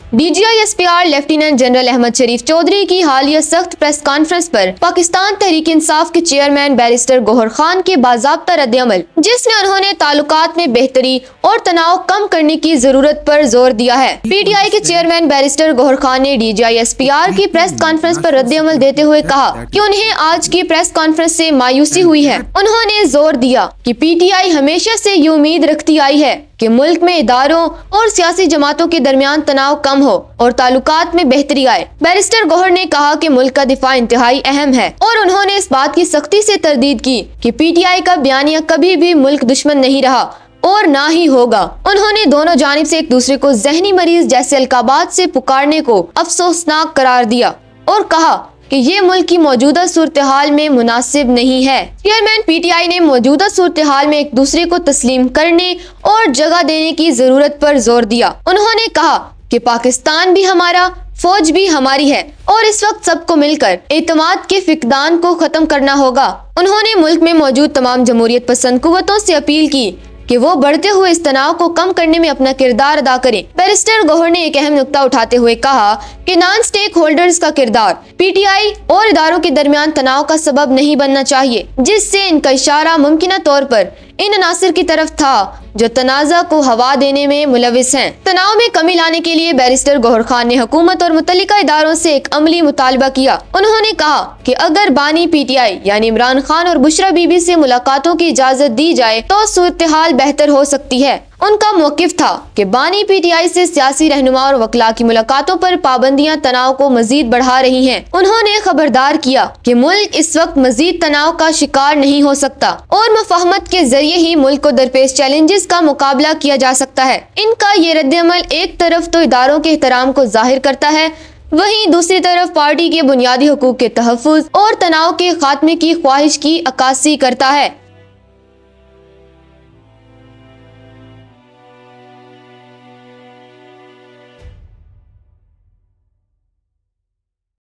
DGISPR lieutenant general Ahmad शरीफ चौधरी की हालिया सख्त प्रेस कॉन्फ्रेंस पर पाकिस्तान तहरीक इंसाफ के चेयरमैन बैरिस्टर गौहर खान के बाज़ाब्ता रद्द-ए-अमल, जिसमें उन्होंने ताल्लुकात में बेहतरी और तनाव कम करने की जरूरत पर जोर दिया है। PTI के चेयरमैन बैरिस्टर गौहर खान ने DGISPR की प्रेस कॉन्फ्रेंस पर रद्द-ए-अमल देते हुए कहा कि उन्हें आज की प्रेस कॉन्फ्रेंस से मायूसी हुई है। उन्होंने जोर दिया कि PTI हमेशा से ये उम्मीद रखती आई है कि मुल्क में इदारों और सियासी जमातों के दरमियान तनाव कम हो और ताल्लुकात में बेहतरी आए। बैरिस्टर गौहर ने कहा कि मुल्क का दिफा इंतहाई अहम है और उन्होंने इस बात की सख्ती से तरदीद की कि PTI का बयानिया कभी भी मुल्क दुश्मन नहीं रहा और ना ही होगा। उन्होंने दोनों जानिब से एक दूसरे को जहनी मरीज जैसे अलकाबात से पुकारने को अफसोसनाक करार दिया और कहा कि ये मुल्क की मौजूदा सूरत हाल में मुनासिब नहीं है। चेयरमैन PTI ने मौजूदा सूरत हाल में एक दूसरे को तस्लीम करने और जगह देने की जरूरत पर जोर दिया। उन्होंने कहा कि पाकिस्तान भी हमारा, फौज भी हमारी है और इस वक्त सबको मिलकर एतमाद के फिकदान को खत्म करना होगा। उन्होंने मुल्क में मौजूद तमाम जमहूरियत पसंद कुव्वतों से अपील की कि वो बढ़ते हुए इस तनाव को कम करने में अपना किरदार अदा करें। बैरिस्टर गौहर ने एक अहम नुक्ता उठाते हुए कहा कि नॉन स्टेक होल्डर्स का किरदार PTI और इदारों के दरमियान तनाव का सबब नहीं बनना चाहिए, जिससे इनका इशारा मुमकिना तौर पर इन अनासिर की तरफ था जो तनाज़ा को हवा देने में मुलविस हैं। तनाव में कमी लाने के लिए बैरिस्टर गौहर खान ने हुकूमत और मुतल्लिका इदारों से एक अमली मुतालबा किया। उन्होंने कहा कि अगर बानी PTI यानी इमरान खान और बुशरा बीबी से मुलाकातों की इजाजत दी जाए तो सूरत हाल बेहतर हो सकती है। उनका मौकिफ था कि बानी PTI से सियासी रहनुमा और वकला की मुलाकातों पर पाबंदियां तनाव को मजीद बढ़ा रही हैं। उन्होंने खबरदार किया कि मुल्क इस वक्त मजीद तनाव का शिकार नहीं हो सकता और मुफाहमत के जरिए ही मुल्क को दरपेश चैलेंजेस का मुकाबला किया जा सकता है। इनका ये रद्द-ए-अमल एक तरफ तो इदारों के एहतराम को जाहिर करता है, वहीं दूसरी तरफ पार्टी के बुनियादी हुकूक के तहफ़्फ़ुज़ और तनाव के खात्मे की ख्वाहिश की अक्कासी करता है।